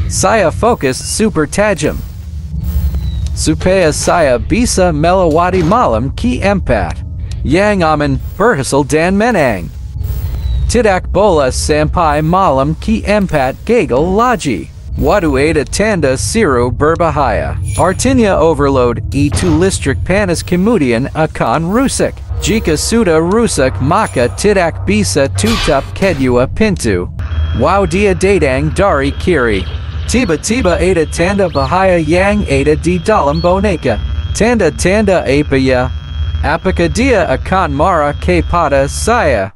Saya fokus super tajam. Supaya saya bisa melewati malam keempat. Yang aman, berhasil dan menang. Tidak boleh sampai malam keempat gagal lagi. Waduh ada tanda seru berbahaya. Artinya overload, itu listrik panas kemudian akan rusak. Jika sudah rusak maka tidak bisa tutup kedua pintu. Wow dia datang dari kiri. Tiba-tiba ada tanda bahaya yang ada di dalam boneka. Tanda-tanda apa ya? Apakah dia akan marah kepada saya?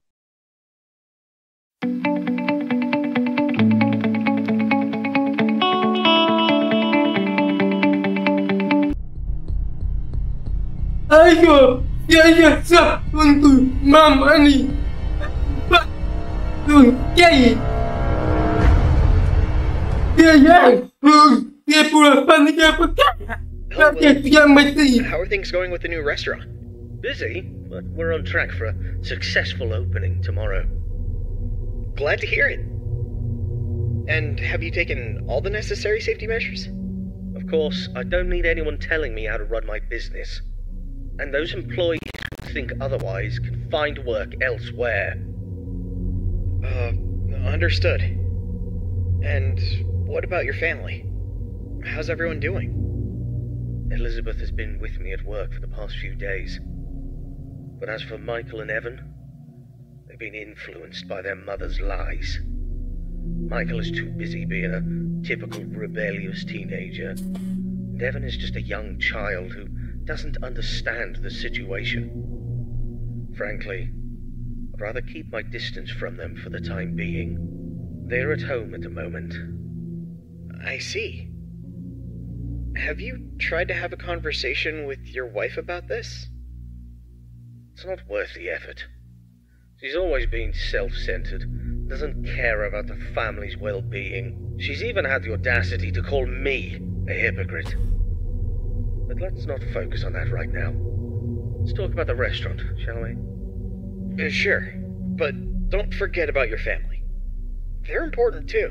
Ayo, saya siap untuk menemani Pak Kiai. Dia pula panitia perkara. How are things going with the new restaurant? Busy, but we're on track for a successful opening tomorrow. Glad to hear it. And have you taken all the necessary safety measures? Of course, I don't need anyone telling me how to run my business. And those employees who think otherwise can find work elsewhere. Understood. And what about your family? How's everyone doing? Elizabeth has been with me at work for the past few days. But as for Michael and Evan, they've been influenced by their mother's lies. Michael is too busy being a typical rebellious teenager, and Evan is just a young child who doesn't understand the situation. Frankly, I'd rather keep my distance from them for the time being. They're at home at the moment. I see. Have you tried to have a conversation with your wife about this? It's not worth the effort. She's always been self-centered, doesn't care about the family's well-being. She's even had the audacity to call me a hypocrite. But let's not focus on that right now. Let's talk about the restaurant, shall we? Sure, but don't forget about your family. They're important too.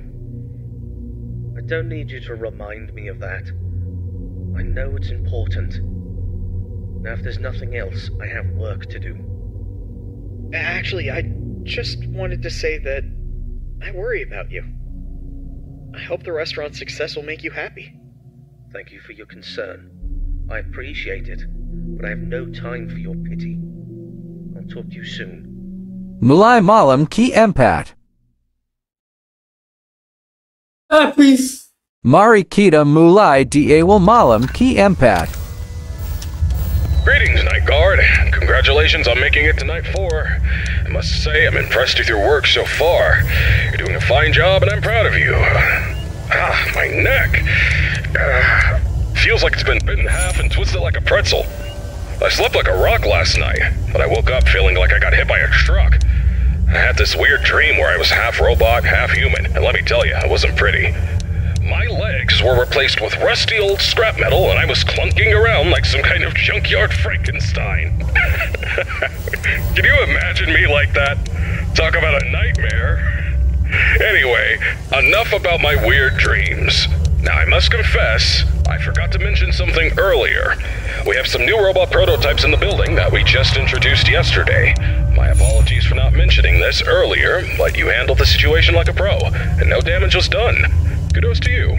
I don't need you to remind me of that. I know it's important. Now, if there's nothing else, I have work to do. Actually, I just wanted to say that I worry about you. I hope the restaurant's success will make you happy. Thank you for your concern. I appreciate it, but I have no time for your pity. I'll talk to you soon. Mulai malam keempat. Peace. Mari kita mulai di awal malam keempat. Greetings, Night Guard. Congratulations on making it to Night 4. I must say, I'm impressed with your work so far. You're doing a fine job, and I'm proud of you. My neck. Feels like it's been bitten in half and twisted like a pretzel. I slept like a rock last night, but I woke up feeling like I got hit by a truck. I had this weird dream where I was half robot, half human, and let me tell you, it wasn't pretty. My legs were replaced with rusty old scrap metal, and I was clunking around like some kind of junkyard Frankenstein. Can you imagine me like that? Talk about a nightmare. Anyway, enough about my weird dreams. Now, I must confess, I forgot to mention something earlier. We have some new robot prototypes in the building that we just introduced yesterday. My apologies for not mentioning this earlier, but you handled the situation like a pro, and no damage was done. Kudos to you.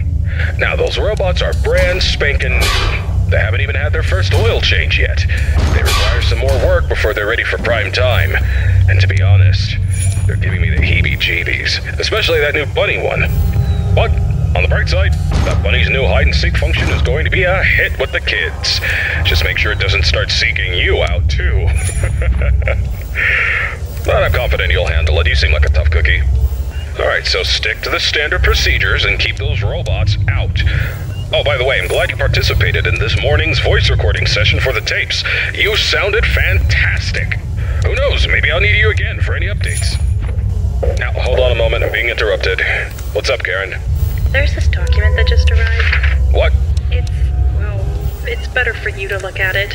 Now, those robots are brand spanking new. They haven't even had their first oil change yet. They require some more work before they're ready for prime time. And to be honest, they're giving me the heebie-jeebies, especially that new bunny one. But on the bright side, that bunny's new hide-and-seek function is going to be a hit with the kids. Just make sure it doesn't start seeking you out, too. But I'm confident you'll handle it. You seem like a tough cookie. Alright, so stick to the standard procedures and keep those robots out. Oh, by the way, I'm glad you participated in this morning's voice recording session for the tapes. You sounded fantastic. Who knows, maybe I'll need you again for any updates. Now, hold on a moment, I'm being interrupted. What's up, Karen? There's this document that just arrived. What? It's better for you to look at it.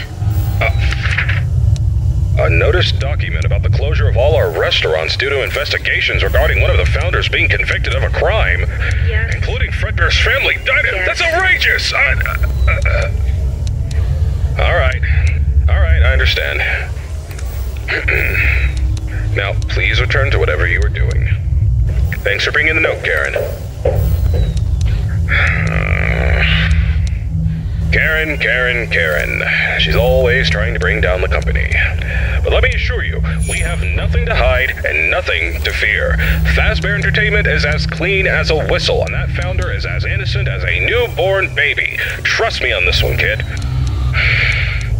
A notice document about the closure of all our restaurants due to investigations regarding one of the founders being convicted of a crime. Yes. Including Fredbear's family died. That's outrageous. All right, I understand. Now, please return to whatever you were doing. Thanks for bringing the note, Karen. Karen. She's always trying to bring down the company. But let me assure you, we have nothing to hide and nothing to fear. Fazbear Entertainment is as clean as a whistle, and that founder is as innocent as a newborn baby. Trust me on this one, kid.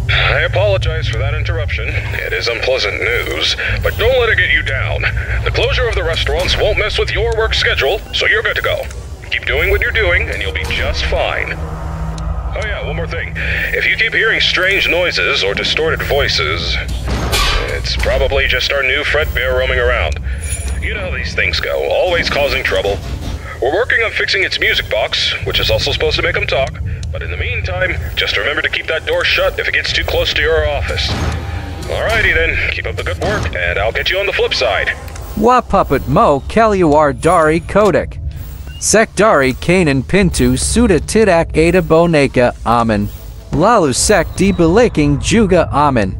I apologize for that interruption. It is unpleasant news, but don't let it get you down. The closure of the restaurants won't mess with your work schedule, so you're good to go. Keep doing what you're doing, and you'll be just fine. Oh yeah, one more thing. If you keep hearing strange noises or distorted voices, it's probably just our new Fredbear roaming around. You know how these things go, always causing trouble. We're working on fixing its music box, which is also supposed to make them talk, but in the meantime, just remember to keep that door shut if it gets too close to your office. Alrighty then, keep up the good work, and I'll get you on the flip side. Wa puppet mo Keliuar Dari Kodak. Sek Dari Kanan Pintu Suda Tidak Ada Boneka Aman. Lalu Sek di Belaking Juga Aman.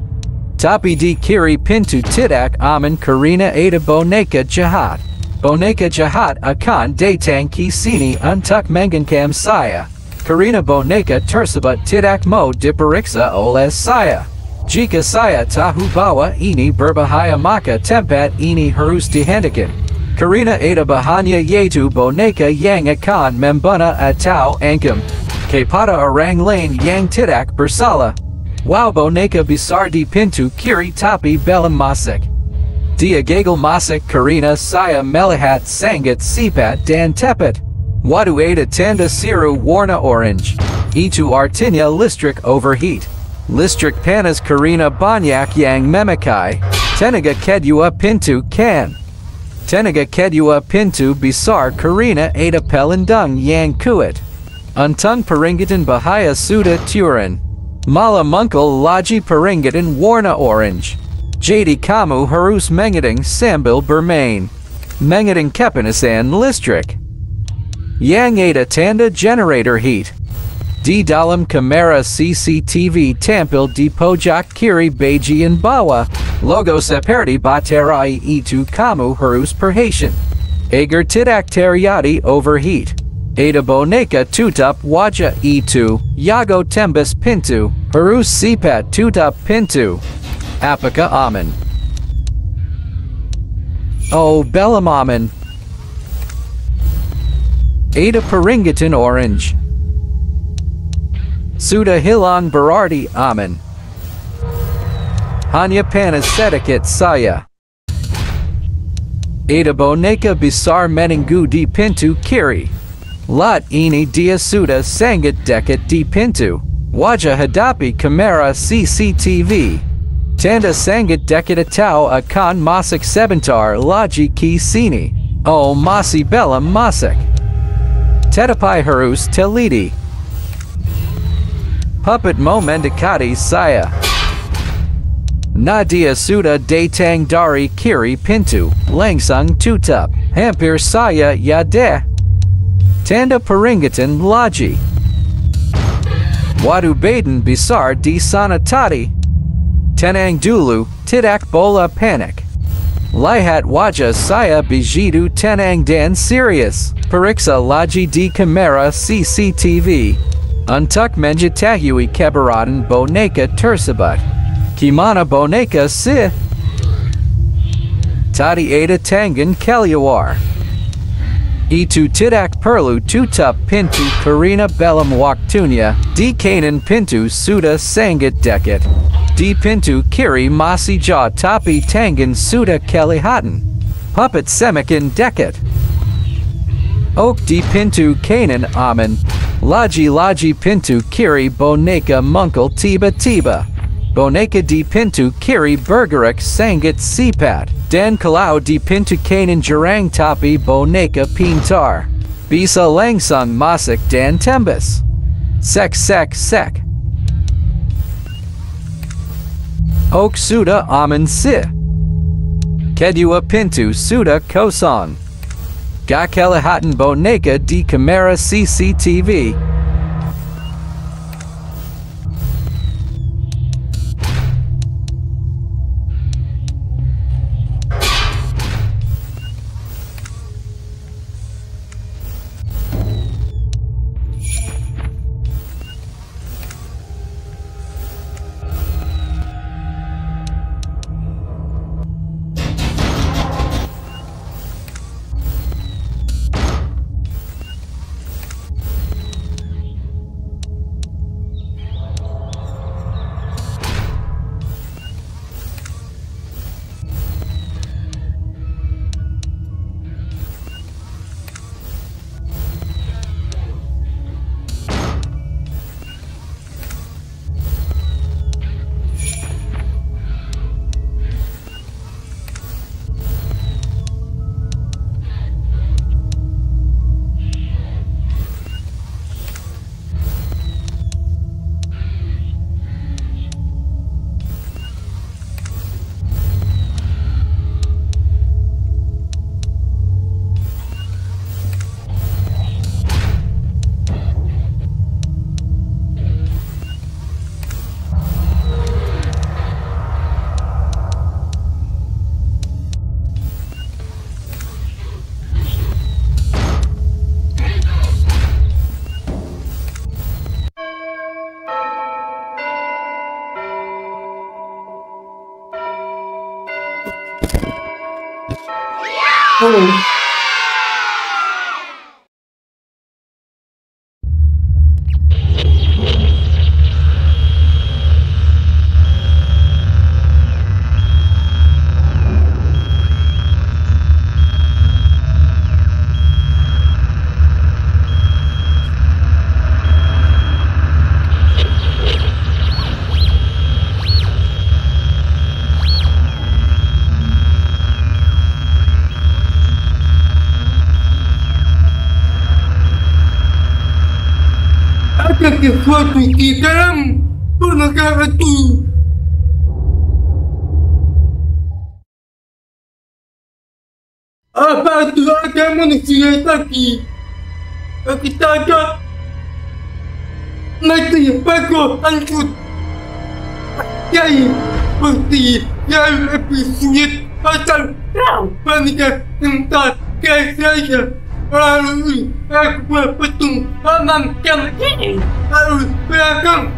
Tapi di Kiri Pintu Tidak Aman Karina Ada Boneka Jahat. Boneka Jahat akan datang ki sini untuk menegangkan saya. Karina boneka tersebut tidak mau diperiksa oleh saya. Jika saya tahu bahwa ini berbahaya maka tempat ini harus dihentikan. Karina ada bahannya yaitu boneka yang akan membunuh atau angkum kepada orang lain yang tidak bersalah. Wow, boneka besar di pintu kiri tapi belum masuk. Dia gagal masuk karena saya melihat sangat sifat dan tepat. Waduh, ada tanda seru warna orange. Itu artinya listrik overheat. Listrik panas karena banyak yang memakai tenaga kedua pintu kan. Tenaga kedua pintu besar karena ada pelindung yang kuat. Untung peringatan bahaya sudah turun. Malah muncul lagi peringatan warna orange. Jadi kamu harus mengadang sambil bermain. Mengadang kepanasan listrik. Yang ada tanda generator heat. Di dalam kamera CCTV tampil di pojok kiri bagian bawah. Logo seperti baterai itu kamu harus perhatian. Agar tidak terjadi overheat. Ada boneka tutup wajah itu. Yago tembus pintu. Harus cepat tutup pintu. Apakah aman? Oh, belum aman. Ada peringatan orange. Sudah hilang berarti aman. Hanya panas sedikit saya. Ada boneka besar menunggu di pintu kiri. Lot ini dia sudah sangat dekat di pintu. Wajah hadapi kamera CCTV. Tanda sangat dekat atau akan masuk sebentar lagi ki sini. Oh, masih belum masuk. Tetapi harus teliti. Puppet mau mendekati saya. Nadia sudah datang dari kiri pintu. Langsung tutup. Hampir saya ya deh. Tanda peringatan lagi. Waduh, badan besar di sana tadi. Tenang dulu, tidak boleh panik. Lihat wajah saya begitu tenang dan serius. Periksa lagi di kamera CCTV. Untuk mengetahui keberadaan boneka tersebut. Gimana boneka sih? Tadi ada tangan keluar. Itu tidak perlu tutup pintu karena belum waktunya. Di kanan pintu sudah sangat dekat. Di pintu kiri masih jauh tapi tangan sudah kelihatan. Puppet semakin dekat. Ok, di pintu kanan aman. Lagi pintu kiri boneka muncul tiba-tiba. Boneka di pintu kiri bergerak sangat cepat. Dan kalau di pintu kanan jarang tapi boneka pintar. Bisa langsung masuk dan tembus. Sek. Ok, sudah aman sih. Kedua pintu sudah kosong. Kakelahatin boneka di kamera CCTV. Oh. Ada sesuatu di dalam permainan itu. Apa itu ada manusia lagi? Kita ada nanti bagus hancur. Jadi seperti yang episode pasal permainan tentang saya. Lalu aku berpetung tangan kiri, lalu belakang.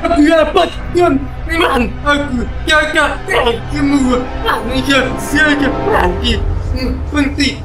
Aku dapatkan iman aku jaga semua manusia saja lagi penting.